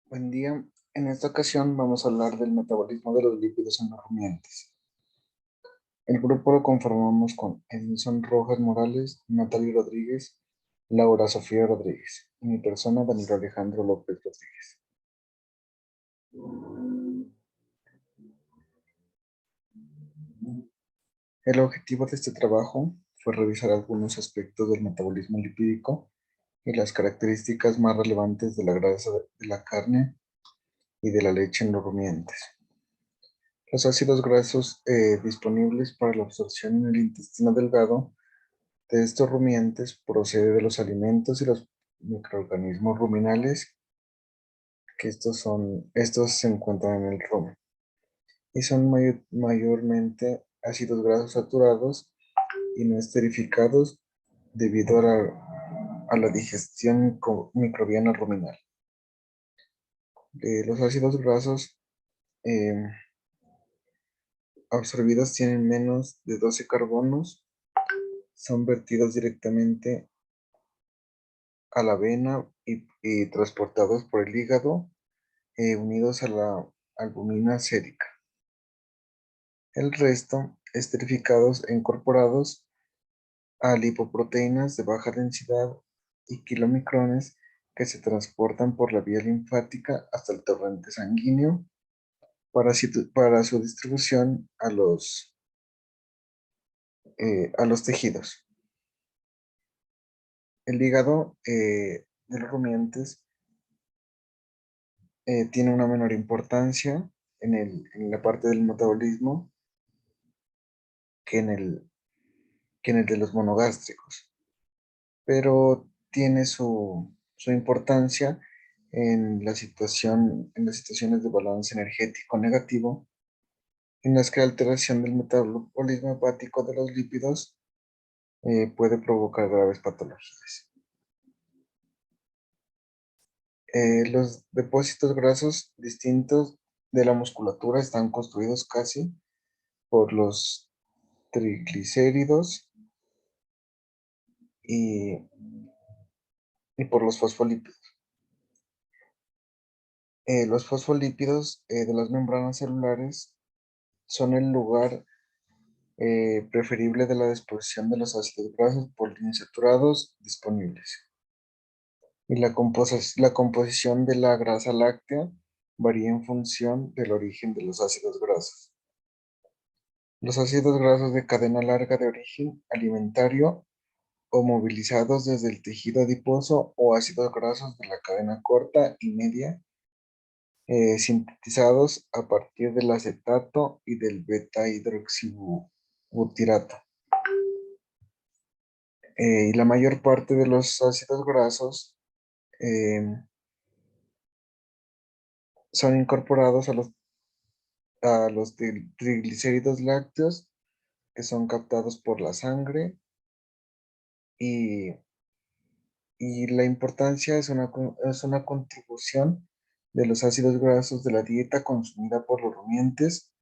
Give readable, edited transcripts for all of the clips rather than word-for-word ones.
Buen día. En esta ocasión vamos a hablar del metabolismo de los lípidos en los rumiantes. El grupo lo conformamos con Edinson Rojas Morales, Natalie Rodríguez, Laura Sofía Rodríguez y mi persona, Daniel Alejandro López Rodríguez. El objetivo de este trabajo fue revisar algunos aspectos del metabolismo lipídico y las características más relevantes de la grasa de la carne y de la leche en los rumiantes. Los ácidos grasos disponibles para la absorción en el intestino delgado de estos rumiantes procede de los alimentos y los microorganismos ruminales, que estos se encuentran en el rumen y son mayormente ácidos grasos saturados y no esterificados debido a la digestión microbiana ruminal. Los ácidos grasos eh, absorbidos tienen menos de 12 carbonos, son vertidos directamente a la vena y transportados por el hígado unidos a la albumina sérica. El resto, esterificados e incorporados a lipoproteínas de baja densidad y kilomicrones que se transportan por la vía linfática hasta el torrente sanguíneo para su distribución a los tejidos. El hígado de los rumiantes tiene una menor importancia en la parte del metabolismo que que en el de los monogástricos, pero tiene su importancia en las situaciones de balance energético negativo, en las que la alteración del metabolismo hepático de los lípidos puede provocar graves patologías. Los depósitos grasos distintos de la musculatura están construidos casi por los triglicéridos y, y por los fosfolípidos. Los fosfolípidos de las membranas celulares son el lugar preferible de la disposición de los ácidos grasos poliinsaturados disponibles. Y la composición de la grasa láctea varía en función del origen de los ácidos grasos. Los ácidos grasos de cadena larga de origen alimentario o movilizados desde el tejido adiposo o ácidos grasos de la cadena corta y media sintetizados a partir del acetato y del beta-hidroxibutirato. Y la mayor parte de los ácidos grasos eh, son incorporados a los triglicéridos lácteos que son captados por la sangre y, y la importancia es una contribución de los ácidos grasos de la dieta consumida por los rumiantes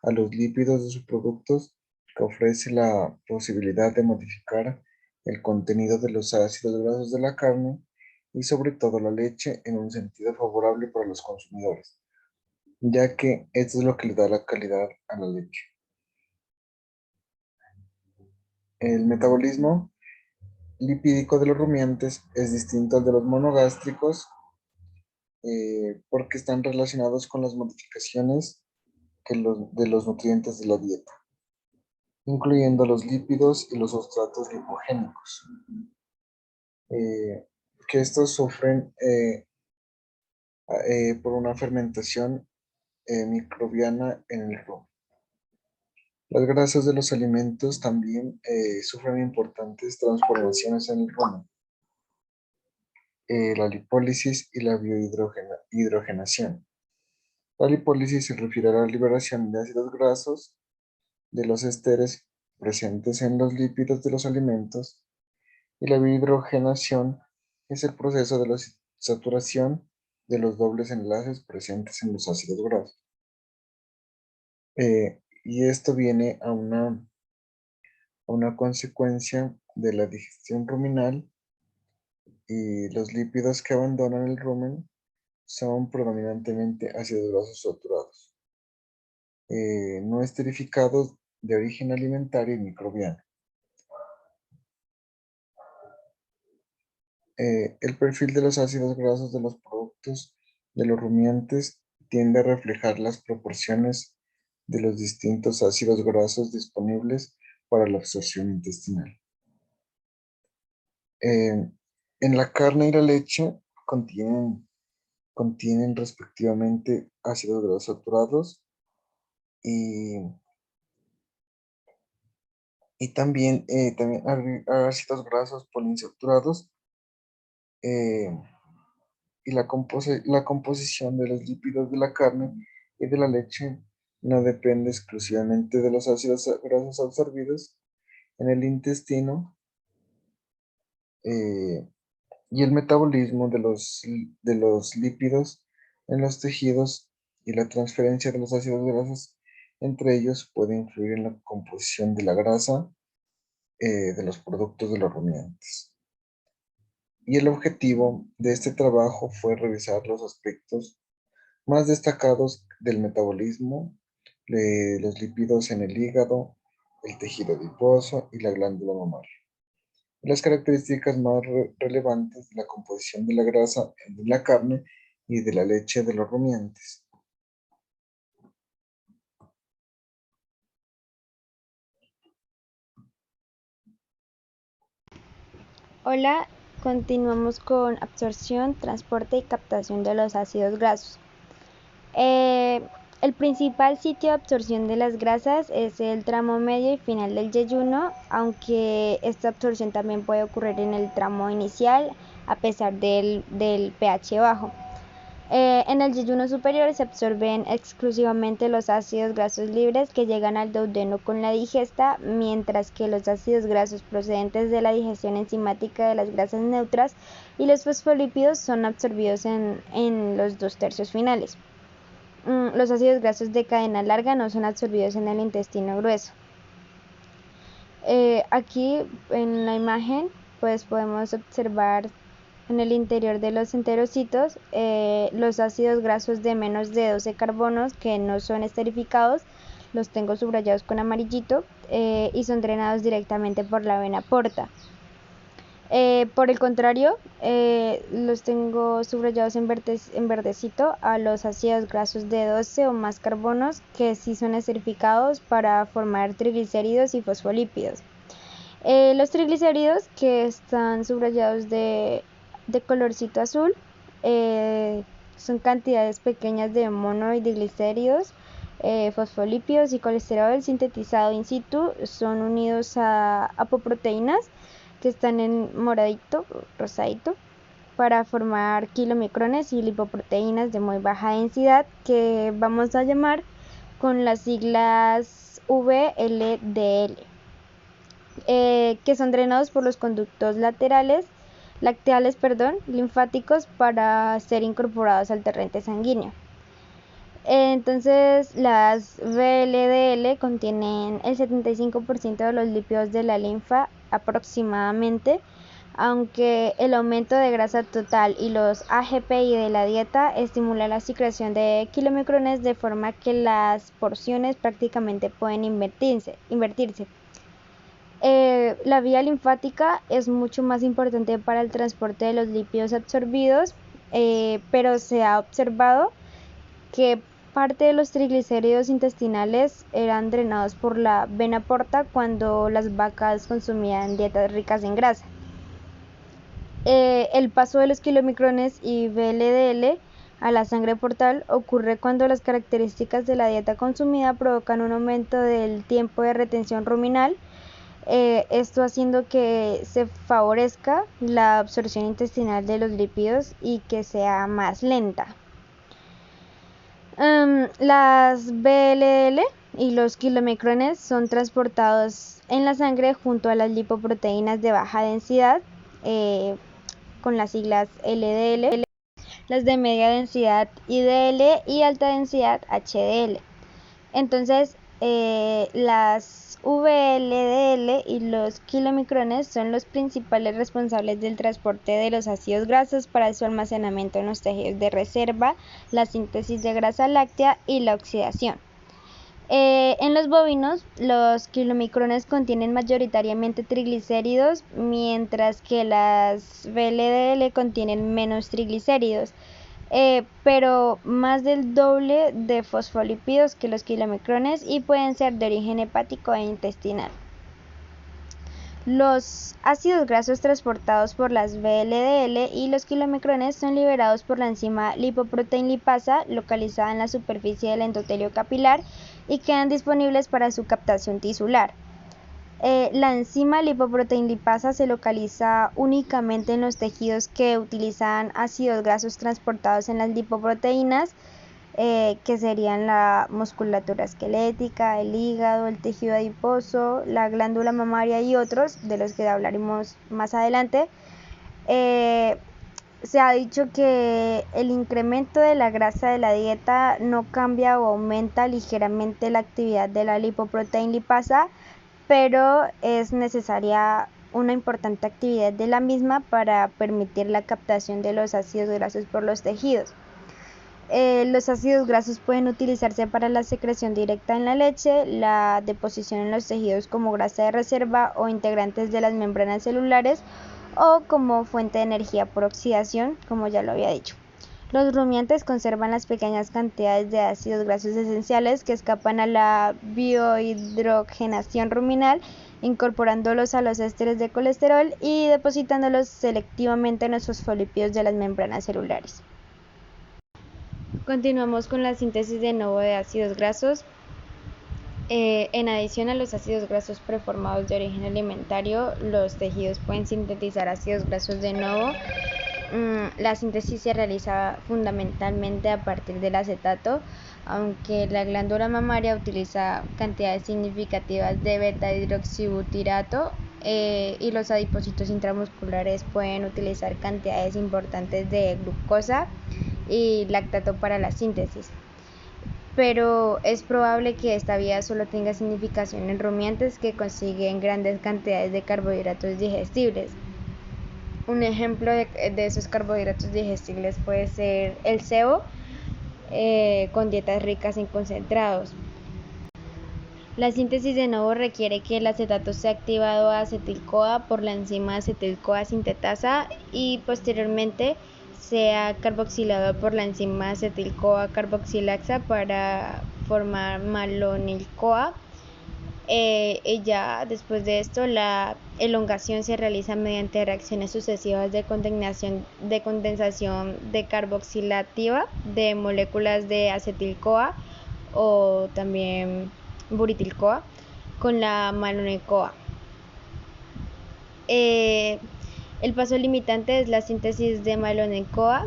a los lípidos de sus productos, que ofrece la posibilidad de modificar el contenido de los ácidos grasos de la carne y sobre todo la leche en un sentido favorable para los consumidores, ya que esto es lo que le da la calidad a la leche. El metabolismo lipídico de los rumiantes es distinto al de los monogástricos porque están relacionados con las modificaciones de los nutrientes de la dieta, incluyendo los lípidos y los sustratos lipogénicos, que estos sufren por una fermentación microbiana en el rumen. Las grasas de los alimentos también sufren importantes transformaciones en el rumen, la lipólisis y la biohidrogenación. La lipólisis se refiere a la liberación de ácidos grasos de los esteres presentes en los lípidos de los alimentos y la biohidrogenación es el proceso de la saturación de los dobles enlaces presentes en los ácidos grasos. Y esto viene a una consecuencia de la digestión ruminal y los lípidos que abandonan el rumen son predominantemente ácidos grasos saturados, no esterificados, de origen alimentario y microbiano. El perfil de los ácidos grasos de los productos de los rumiantes tiende a reflejar las proporciones de los distintos ácidos grasos disponibles para la absorción intestinal. En la carne y la leche contienen respectivamente ácidos grasos saturados y, también ácidos grasos poliinsaturados, eh, y la composición de los lípidos de la carne y de la leche no depende exclusivamente de los ácidos grasos absorbidos en el intestino, eh, y el metabolismo de los lípidos en los tejidos y la transferencia de los ácidos grasos entre ellos puede influir en la composición de la grasa, de los productos de los rumiantes. Y el objetivo de este trabajo fue revisar los aspectos más destacados del metabolismo, los lípidos en el hígado, el tejido adiposo y la glándula mamaria. Las características más relevantes de la composición de la grasa en la carne y de la leche de los rumiantes. Hola, continuamos con absorción, transporte y captación de los ácidos grasos. El principal sitio de absorción de las grasas es el tramo medio y final del yeyuno, aunque esta absorción también puede ocurrir en el tramo inicial a pesar del pH bajo. En el yeyuno superior se absorben exclusivamente los ácidos grasos libres que llegan al duodeno con la digesta, mientras que los ácidos grasos procedentes de la digestión enzimática de las grasas neutras y los fosfolípidos son absorbidos en los 2/3 finales. Los ácidos grasos de cadena larga no son absorbidos en el intestino grueso. Aquí en la imagen pues podemos observar en el interior de los enterocitos los ácidos grasos de menos de 12 carbonos que no son esterificados, los tengo subrayados con amarillito, y son drenados directamente por la vena porta. Por el contrario, los tengo subrayados en verdecito a los ácidos grasos de 12 o más carbonos que sí son esterificados para formar triglicéridos y fosfolípidos. Los triglicéridos que están subrayados de colorcito azul son cantidades pequeñas de mono y diglicéridos, fosfolípidos y colesterol sintetizado in situ, son unidos a apoproteínas que están en moradito, rosadito, para formar kilomicrones y lipoproteínas de muy baja densidad que vamos a llamar con las siglas VLDL. Que son drenados por los conductos lacteales, linfáticos para ser incorporados al torrente sanguíneo. Entonces, las VLDL contienen el 75% de los lípidos de la linfa aproximadamente, aunque el aumento de grasa total y los AGPI de la dieta estimulan la secreción de kilomicrones de forma que las porciones prácticamente pueden invertirse. La vía linfática es mucho más importante para el transporte de los lípidos absorbidos, pero se ha observado que parte de los triglicéridos intestinales eran drenados por la vena porta cuando las vacas consumían dietas ricas en grasa. El paso de los kilomicrones y VLDL a la sangre portal ocurre cuando las características de la dieta consumida provocan un aumento del tiempo de retención ruminal, esto haciendo que se favorezca la absorción intestinal de los lípidos y que sea más lenta. Las VLL y los kilomicrones son transportados en la sangre junto a las lipoproteínas de baja densidad, con las siglas LDL, las de media densidad IDL y alta densidad HDL. Entonces, las VLDL y los kilomicrones son los principales responsables del transporte de los ácidos grasos para su almacenamiento en los tejidos de reserva, la síntesis de grasa láctea y la oxidación. En los bovinos, los kilomicrones contienen mayoritariamente triglicéridos, mientras que las VLDL contienen menos triglicéridos, pero más del doble de fosfolípidos que los kilomicrones y pueden ser de origen hepático e intestinal. Los ácidos grasos transportados por las VLDL y los kilomicrones son liberados por la enzima lipoprotein lipasa localizada en la superficie del endotelio capilar y quedan disponibles para su captación tisular. La enzima lipoprotein lipasa se localiza únicamente en los tejidos que utilizan ácidos grasos transportados en las lipoproteínas, que serían la musculatura esquelética, el hígado, el tejido adiposo, la glándula mamaria y otros, de los que hablaremos más adelante. Se ha dicho que el incremento de la grasa de la dieta no cambia o aumenta ligeramente la actividad de la lipoprotein lipasa, pero es necesaria una importante actividad de la misma para permitir la captación de los ácidos grasos por los tejidos. Los ácidos grasos pueden utilizarse para la secreción directa en la leche, la deposición en los tejidos como grasa de reserva o integrantes de las membranas celulares o como fuente de energía por oxidación, como ya lo había dicho. Los rumiantes conservan las pequeñas cantidades de ácidos grasos esenciales que escapan a la biohidrogenación ruminal, incorporándolos a los ésteres de colesterol y depositándolos selectivamente en los fosfolípidos de las membranas celulares. Continuamos con la síntesis de nuevo de ácidos grasos. En adición a los ácidos grasos preformados de origen alimentario, los tejidos pueden sintetizar ácidos grasos de nuevo. La síntesis se realiza fundamentalmente a partir del acetato, aunque la glándula mamaria utiliza cantidades significativas de beta-hidroxibutirato y los adipocitos intramusculares pueden utilizar cantidades importantes de glucosa y lactato para la síntesis. Pero es probable que esta vía solo tenga significación en rumiantes que consiguen grandes cantidades de carbohidratos digestibles. Un ejemplo de esos carbohidratos digestibles puede ser el cebo, con dietas ricas en concentrados. La síntesis de nuevo requiere que el acetato sea activado a acetil-CoA por la enzima acetil-CoA sintetasa y posteriormente sea carboxilado por la enzima acetil-CoA carboxilasa para formar malonil-CoA. Y ya después de esto la elongación se realiza mediante reacciones sucesivas de condensación de carboxilativa de moléculas de acetil-CoA o también buritil-CoA con la malonil-CoA. El paso limitante es la síntesis de malonil-CoA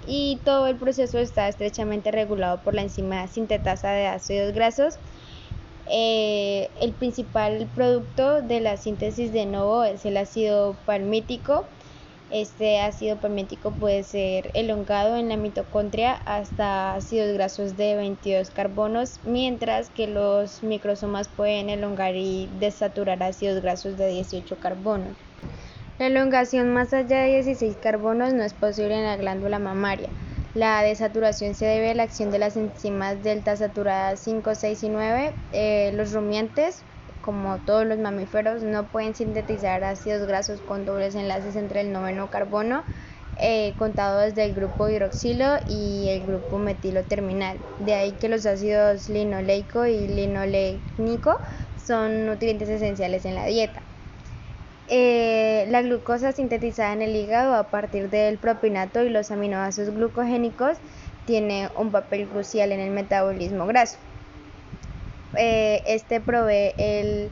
y todo el proceso está estrechamente regulado por la enzima sintetasa de ácidos grasos. El principal producto de la síntesis de nuevo es el ácido palmítico. Este ácido palmítico puede ser elongado en la mitocondria hasta ácidos grasos de 22 carbonos, mientras que los microsomas pueden elongar y desaturar ácidos grasos de 18 carbonos. La elongación más allá de 16 carbonos no es posible en la glándula mamaria. La desaturación se debe a la acción de las enzimas delta saturadas 5, 6 y 9. Los rumiantes, como todos los mamíferos, no pueden sintetizar ácidos grasos con dobles enlaces entre el noveno carbono, contado desde el grupo hidroxilo y el grupo metilo terminal. De ahí que los ácidos linoleico y linolénico son nutrientes esenciales en la dieta. La glucosa sintetizada en el hígado a partir del propinato y los aminoácidos glucogénicos tiene un papel crucial en el metabolismo graso. Este provee el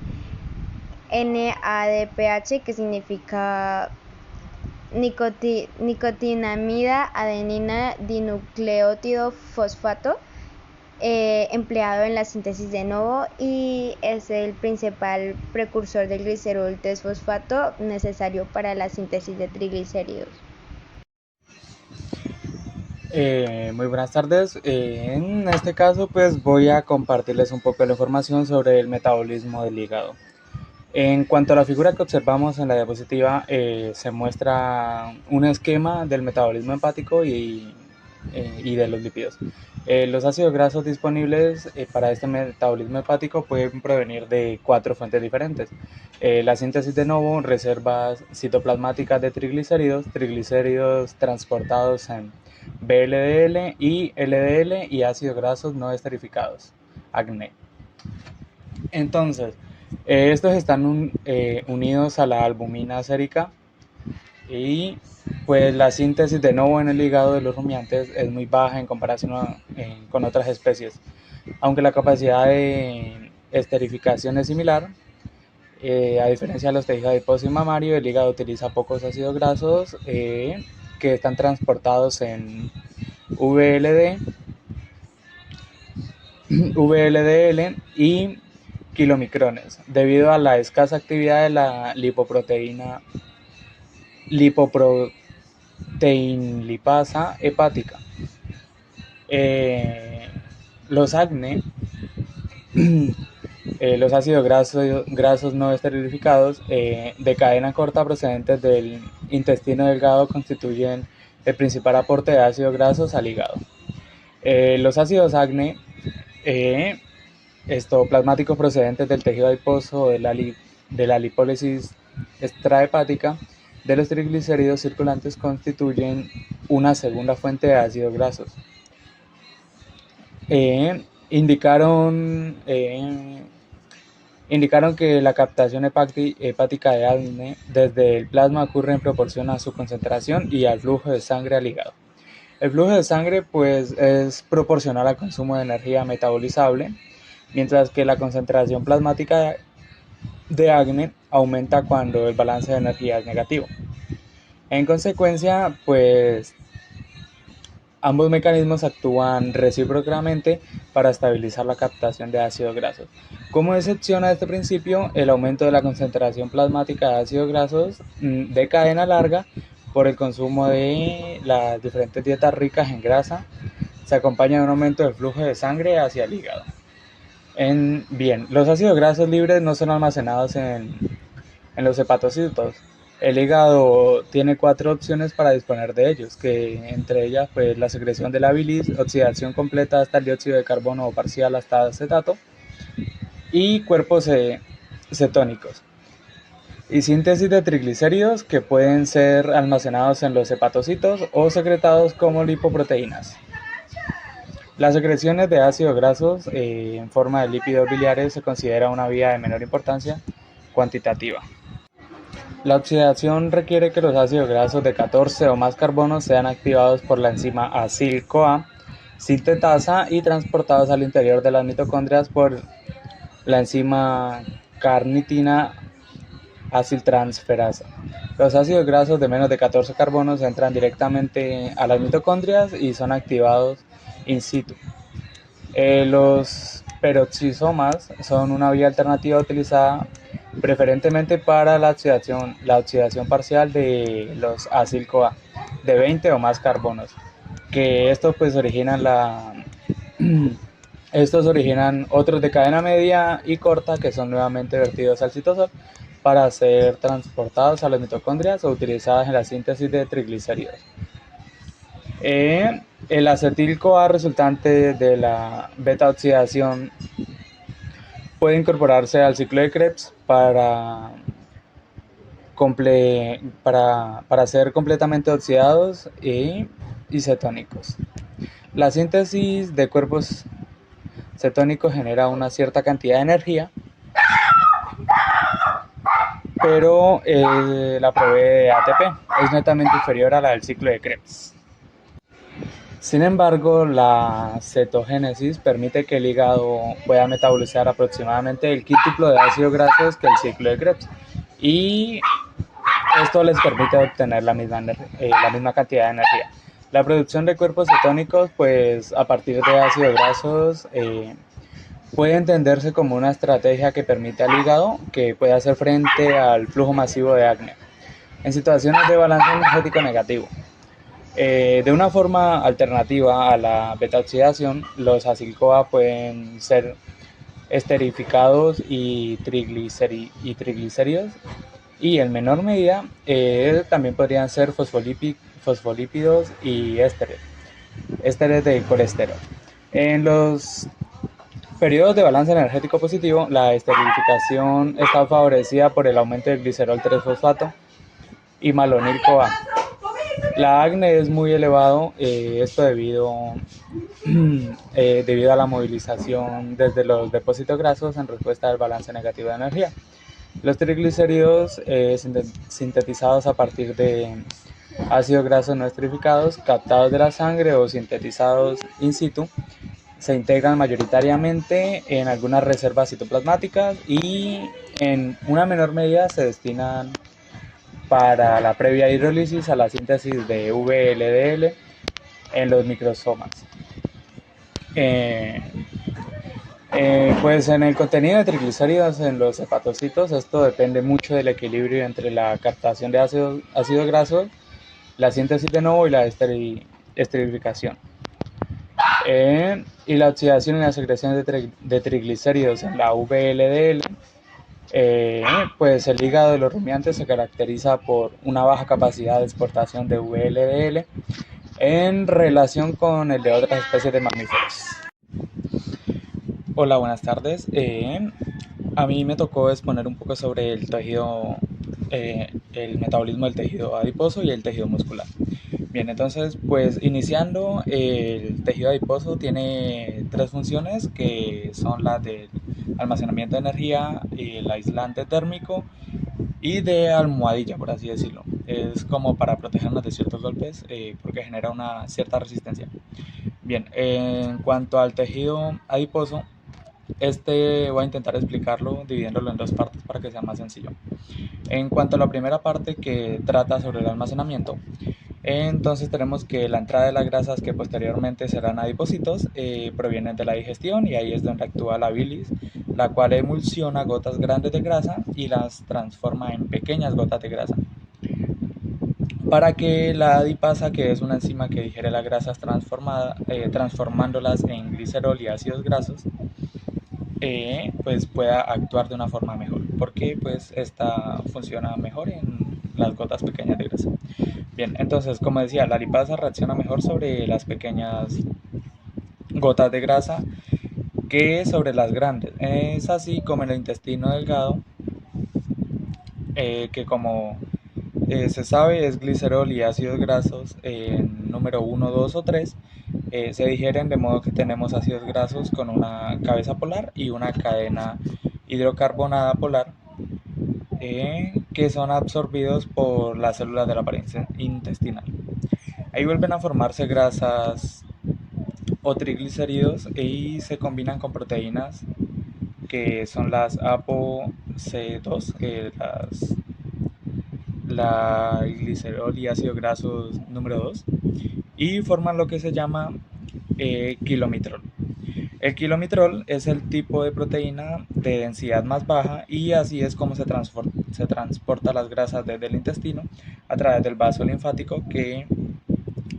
NADPH, que significa nicotinamida adenina dinucleótido fosfato, empleado en la síntesis de nuevo y es el principal precursor del glicerol 3-fosfato necesario para la síntesis de triglicéridos. Muy buenas tardes. En este caso, pues voy a compartirles un poco de la información sobre el metabolismo del hígado. En cuanto a la figura que observamos en la diapositiva, se muestra un esquema del metabolismo hepático y de los lípidos. Los ácidos grasos disponibles para este metabolismo hepático pueden provenir de 4 fuentes diferentes. La síntesis de novo, reservas citoplasmáticas de triglicéridos, triglicéridos transportados en VLDL y LDL y ácidos grasos no esterificados, ACNE. Entonces, estos están unidos a la albumina sérica y pues la síntesis de novo en el hígado de los rumiantes es muy baja en comparación con otras especies. Aunque la capacidad de esterificación es similar, a diferencia de los tejidos adiposos y mamario, el hígado utiliza pocos ácidos grasos que están transportados en VLD, VLDL y kilomicrones, debido a la escasa actividad de la lipoproteinlipasa hepática. Los ACNE, los ácidos grasos no esterilificados de cadena corta procedentes del intestino delgado constituyen el principal aporte de ácidos grasos al hígado. Los ácidos ACNE plasmáticos procedentes del tejido adiposo de la lipólisis extrahepática de los triglicéridos circulantes constituyen una segunda fuente de ácidos grasos. Indicaron que la captación hepática de ACNE desde el plasma ocurre en proporción a su concentración y al flujo de sangre al hígado. El flujo de sangre pues es proporcional al consumo de energía metabolizable, mientras que la concentración plasmática de ACNE aumenta cuando el balance de energía es negativo. En consecuencia, pues ambos mecanismos actúan recíprocamente para estabilizar la captación de ácidos grasos. Como excepción a este principio, el aumento de la concentración plasmática de ácidos grasos de cadena larga por el consumo de las diferentes dietas ricas en grasa se acompaña de un aumento del flujo de sangre hacia el hígado. Bien, los ácidos grasos libres no son almacenados en los hepatocitos. El hígado tiene 4 opciones para disponer de ellos, que entre ellas pues la secreción de la bilis, oxidación completa hasta el dióxido de carbono o parcial hasta acetato y cuerpos cetónicos y síntesis de triglicéridos que pueden ser almacenados en los hepatocitos o secretados como lipoproteínas. Las secreciones de ácidos grasos en forma de lípidos biliares se considera una vía de menor importancia cuantitativa. La oxidación requiere que los ácidos grasos de 14 o más carbonos sean activados por la enzima acil-CoA sintetasa y transportados al interior de las mitocondrias por la enzima carnitina aciltransferasa. Los ácidos grasos de menos de 14 carbonos entran directamente a las mitocondrias y son activados in situ. Los peroxisomas son una vía alternativa utilizada preferentemente para la oxidación parcial de los acil-CoA de 20 o más carbonos, que estos pues originan otros de cadena media y corta que son nuevamente vertidos al citosol para ser transportados a las mitocondrias o utilizadas en la síntesis de triglicéridos. El acetil-CoA resultante de la beta-oxidación puede incorporarse al ciclo de Krebs para ser completamente oxidados y cetónicos. La síntesis de cuerpos cetónicos genera una cierta cantidad de energía, pero la provee de ATP es netamente inferior a la del ciclo de Krebs. Sin embargo, la cetogénesis permite que el hígado pueda metabolizar aproximadamente el quíntuplo de ácidos grasos que el ciclo de Krebs, y esto les permite obtener la misma cantidad de energía. La producción de cuerpos cetónicos, pues a partir de ácidos grasos, puede entenderse como una estrategia que permite al hígado que pueda hacer frente al flujo masivo de ACNE en situaciones de balance energético negativo. De una forma alternativa a la beta-oxidación, los acil-CoA pueden ser esterificados y triglicéridos, y en menor medida también podrían ser fosfolípidos y ésteres de colesterol. En los periodos de balance energético positivo, la esterificación está favorecida por el aumento del glicerol 3-fosfato y malonil-CoA. La acné es muy elevado, esto debido a la movilización desde los depósitos grasos en respuesta al balance negativo de energía. Los triglicéridos sintetizados a partir de ácidos grasos no esterificados captados de la sangre o sintetizados in situ se integran mayoritariamente en algunas reservas citoplasmáticas y en una menor medida se destinan para la previa hidrólisis a la síntesis de VLDL en los microsomas. Pues en el contenido de triglicéridos en los hepatocitos, esto depende mucho del equilibrio entre la captación de ácidos grasos, la síntesis de nuevo y la esterificación. Y la oxidación y la secreción de triglicéridos en la VLDL, pues el hígado de los rumiantes se caracteriza por una baja capacidad de exportación de VLDL en relación con el de otras especies de mamíferos. Hola, buenas tardes. A mí me tocó exponer un poco sobre el tejido, el metabolismo del tejido adiposo y el tejido muscular. Bien, entonces, pues iniciando, el tejido adiposo tiene tres funciones que son las del almacenamiento de energía, el aislante térmico y de almohadilla, por así decirlo. Es como para protegernos de ciertos golpes porque genera una cierta resistencia. Bien, en cuanto al tejido adiposo, voy a intentar explicarlo dividiéndolo en dos partes para que sea más sencillo. En cuanto a la primera parte que trata sobre el almacenamiento, entonces tenemos que la entrada de las grasas que posteriormente serán adipocitos provienen de la digestión y ahí es donde actúa la bilis, la cual emulsiona gotas grandes de grasa y las transforma en pequeñas gotas de grasa. Para que la adipasa, que es una enzima que digiere las grasas transformándolas en glicerol y ácidos grasos, pues pueda actuar de una forma mejor, porque pues esta funciona mejor en las gotas pequeñas de grasa. Bien, entonces como decía, la lipasa reacciona mejor sobre las pequeñas gotas de grasa que sobre las grandes. Es así como en el intestino delgado, que como se sabe es glicerol y ácidos grasos en número 1, 2 o 3, se digieren de modo que tenemos ácidos grasos con una cabeza polar y una cadena hidrocarbonada polar, que son absorbidos por las células de la pared intestinal. Ahí vuelven a formarse grasas o triglicéridos y se combinan con proteínas que son las ApoC2, la glicerol y ácidos grasos número 2, y forman lo que se llama kilomitrol. El kilomitrol es el tipo de proteína de densidad más baja y así es como se transporta las grasas desde el intestino a través del vaso linfático que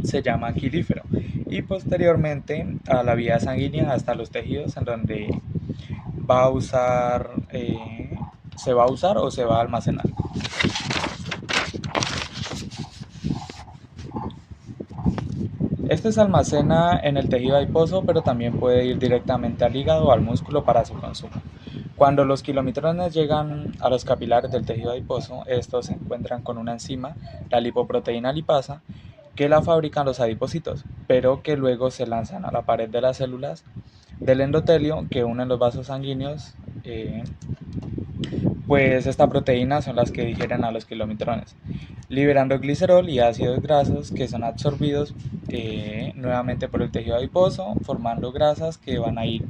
se llama quilífero y posteriormente a la vía sanguínea hasta los tejidos en donde se va a usar o se va a almacenar. Este se almacena en el tejido adiposo, pero también puede ir directamente al hígado o al músculo para su consumo. Cuando los kilomitrones llegan a los capilares del tejido adiposo, estos se encuentran con una enzima, la lipoproteína lipasa, que la fabrican los adipocitos, pero que luego se lanzan a la pared de las células del endotelio que unen los vasos sanguíneos. Pues esta proteína son las que digieren a los kilomitrones, liberando glicerol y ácidos grasos que son absorbidos nuevamente por el tejido adiposo, formando grasas que van a ir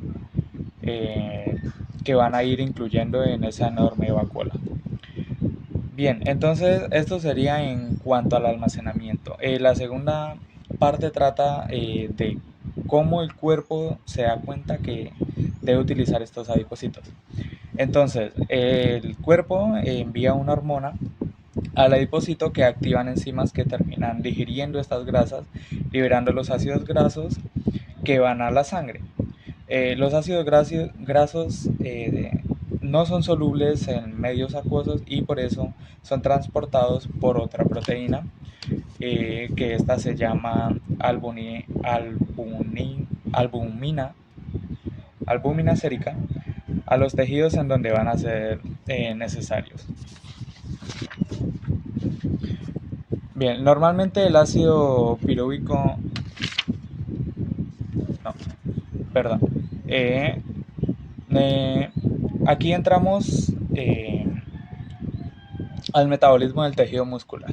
incluyendo en esa enorme vacuola. Bien, entonces esto sería en cuanto al almacenamiento. La segunda parte trata de cómo el cuerpo se da cuenta que debe utilizar estos adipocitos. Entonces, el cuerpo envía una hormona al adipocito, que activan enzimas que terminan digiriendo estas grasas, liberando los ácidos grasos que van a la sangre. Los ácidos grasos no son solubles en medios acuosos y por eso son transportados por otra proteína, que esta se llama albumina sérica, a los tejidos en donde van a ser necesarios. Bien, normalmente el ácido pirúvico, no, perdón, eh, eh, aquí entramos al metabolismo del tejido muscular.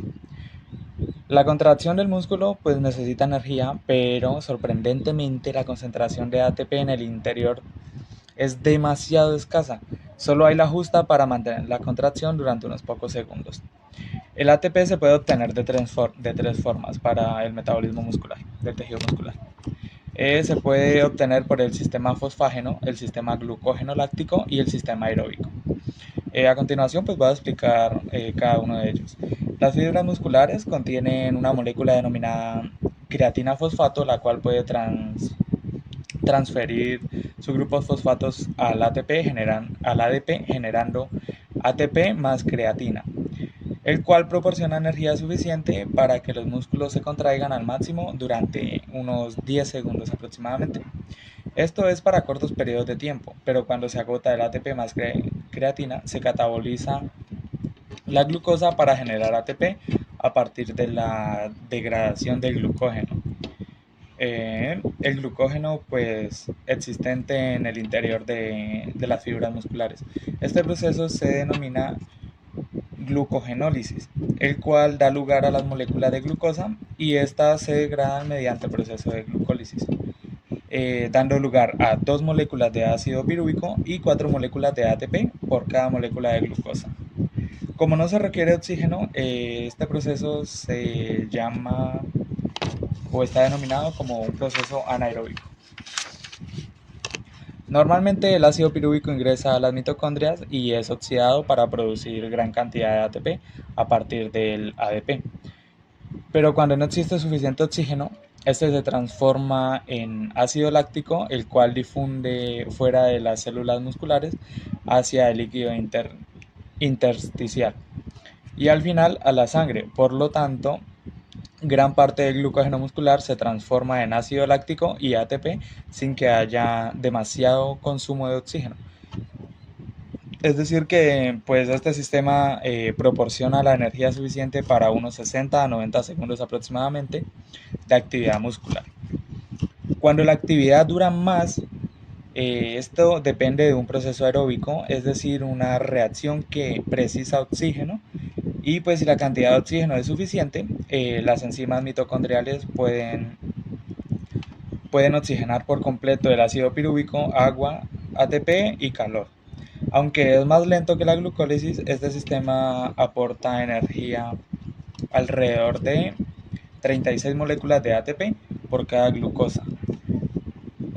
La contracción del músculo pues necesita energía, pero sorprendentemente la concentración de ATP en el interior es demasiado escasa. Solo hay la justa para mantener la contracción durante unos pocos segundos. El ATP se puede obtener de tres formas para el metabolismo muscular, del tejido muscular. Se puede obtener por el sistema fosfágeno, el sistema glucógeno láctico y el sistema aeróbico. A continuación pues voy a explicar cada uno de ellos. Las fibras musculares contienen una molécula denominada creatina fosfato, la cual puede transferir sus grupos fosfatos al ATP, al ADP, generando ATP más creatina, el cual proporciona energía suficiente para que los músculos se contraigan al máximo durante unos 10 segundos aproximadamente. Esto es para cortos periodos de tiempo, pero cuando se agota el ATP más creatina, se cataboliza la glucosa para generar ATP a partir de la degradación del glucógeno. El glucógeno pues existente en el interior de las fibras musculares. Este proceso se denomina glucogenólisis, el cual da lugar a las moléculas de glucosa y estas se degradan mediante el proceso de glucólisis, dando lugar a 2 moléculas de ácido pirúvico y 4 moléculas de ATP por cada molécula de glucosa. Como no se requiere oxígeno, este proceso se llama o está denominado como un proceso anaeróbico. Normalmente el ácido pirúvico ingresa a las mitocondrias y es oxidado para producir gran cantidad de ATP a partir del ADP. Pero cuando no existe suficiente oxígeno, este se transforma en ácido láctico, el cual difunde fuera de las células musculares hacia el líquido intersticial y al final a la sangre. Por lo tanto, gran parte del glucógeno muscular se transforma en ácido láctico y ATP sin que haya demasiado consumo de oxígeno. Es decir que pues este sistema proporciona la energía suficiente para unos 60 a 90 segundos aproximadamente de actividad muscular. Cuando la actividad dura más, esto depende de un proceso aeróbico, es decir, una reacción que precisa oxígeno. Y pues si la cantidad de oxígeno es suficiente, las enzimas mitocondriales pueden oxigenar por completo el ácido pirúvico, agua, ATP y calor. Aunque es más lento que la glucólisis, este sistema aporta energía alrededor de 36 moléculas de ATP por cada glucosa.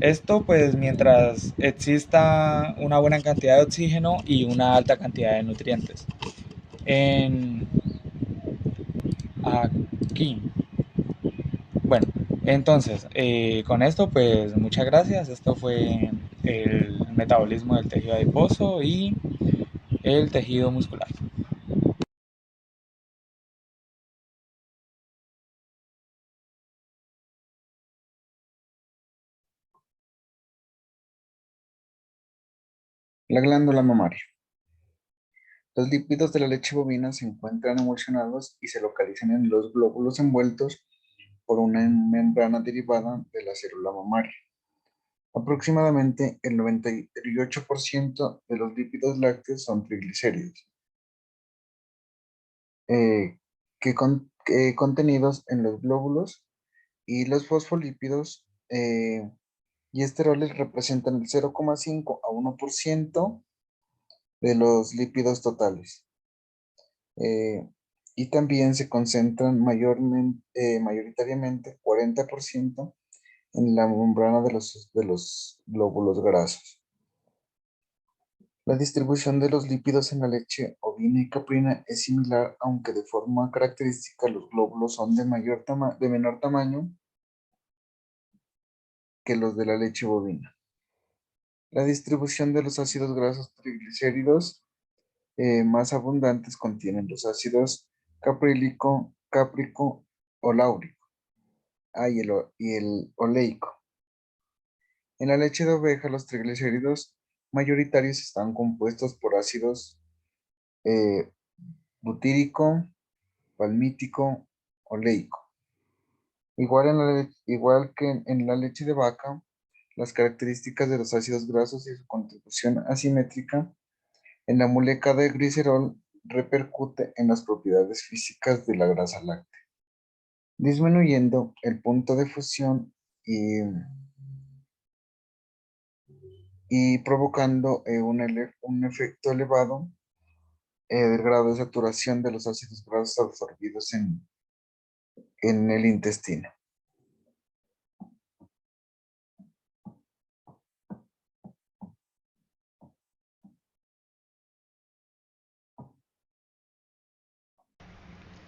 Esto pues mientras exista una buena cantidad de oxígeno y una alta cantidad de nutrientes. En aquí. Bueno, entonces, con esto, pues muchas gracias. Esto fue el metabolismo del tejido adiposo y el tejido muscular. La glándula mamaria. Los lípidos de la leche bovina se encuentran emulsionados y se localizan en los glóbulos envueltos por una membrana derivada de la célula mamaria. Aproximadamente el 98% de los lípidos lácteos son triglicéridos, contenidos en los glóbulos, y los fosfolípidos y esteroles representan el 0,5 a 1% de los lípidos totales. Y también se concentran mayoritariamente 40% en la membrana de los glóbulos grasos. La distribución de los lípidos en la leche ovina y caprina es similar, aunque de forma característica los glóbulos son de menor tamaño que los de la leche bovina. La distribución de los ácidos grasos triglicéridos más abundantes contienen los ácidos caprílico, cáprico o láurico, y el oleico. En la leche de oveja, los triglicéridos mayoritarios están compuestos por ácidos eh, butírico, palmítico, oleico. Igual que en la leche de vaca, las características de los ácidos grasos y su contribución asimétrica en la molécula de glicerol repercute en las propiedades físicas de la grasa láctea, disminuyendo el punto de fusión y provocando un efecto elevado del grado de saturación de los ácidos grasos absorbidos en el intestino.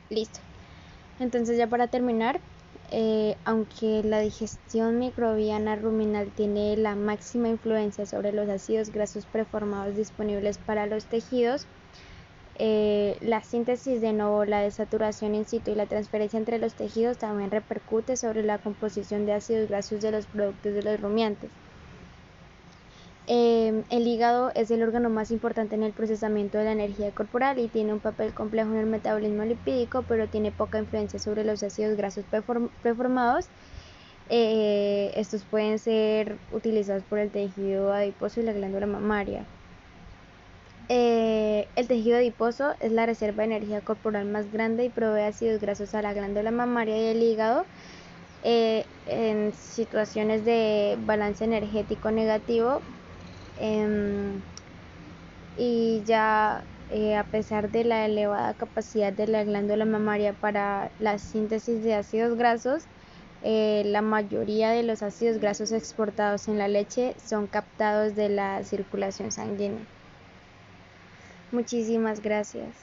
Listo. Entonces ya para terminar, aunque la digestión microbiana ruminal tiene la máxima influencia sobre los ácidos grasos preformados disponibles para los tejidos, la síntesis de nuevo, la desaturación in situ y la transferencia entre los tejidos también repercute sobre la composición de ácidos grasos de los productos de los rumiantes. El hígado es el órgano más importante en el procesamiento de la energía corporal y tiene un papel complejo en el metabolismo lipídico, pero tiene poca influencia sobre los ácidos grasos preformados. Estos pueden ser utilizados por el tejido adiposo y la glándula mamaria. El tejido adiposo es la reserva de energía corporal más grande y provee ácidos grasos a la glándula mamaria y el hígado. En situaciones de balance energético negativo, y ya a pesar de la elevada capacidad de la glándula mamaria para la síntesis de ácidos grasos, la mayoría de los ácidos grasos exportados en la leche son captados de la circulación sanguínea. Muchísimas gracias.